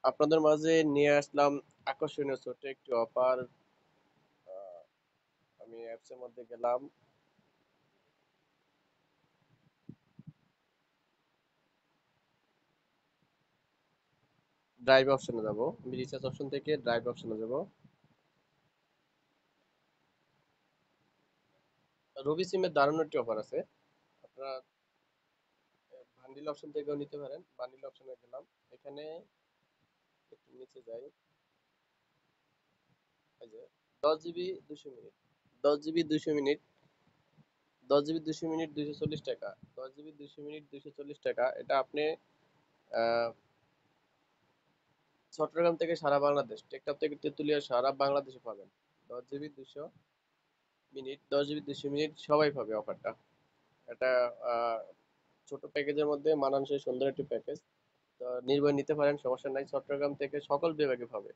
আপনাদের মাঝে নিয়ে আসলাম আকর্ষণীয় ছোট্ট একটি অফার। আমি অ্যাপস এর মধ্যে গেলাম। ড্রাইভ অপশনে যাব। আমি রিচার্জ অপশন থেকে ড্রাইভ অপশনে যাব। রবি সিমের দারুণ একটি অফার আছে। আপনারা বান্ডিল অপশন থেকেও নিতে পারেন। বান্ডিল অপশনে গেলাম। এখানে একটু নিচে যাই। এই যে 10 GB 200 minute, 10 GB 200 minute, 10 GB 200 minute 240 টাকা। 10 জিবি 200 মিনিট 240 টাকা। এটা আপনি আহ, চট্টগ্রাম থেকে সারা বাংলাদেশ, টেকটাপ থেকে তেঁতুলিয়া সারা বাংলাদেশে পাবেন। 10 জিবি 200 মিনিট, 10 জিবি 200 মিনিট সবাই পাবে অফারটা। এটা আহ, ছোট প্যাকেজের মধ্যে মানানসই সুন্দর একটি প্যাকেজ। তো নির্ভয় নিতে পারেন, সমস্যা নাই। চট্টগ্রাম থেকে সকল বিভাগে পাবে।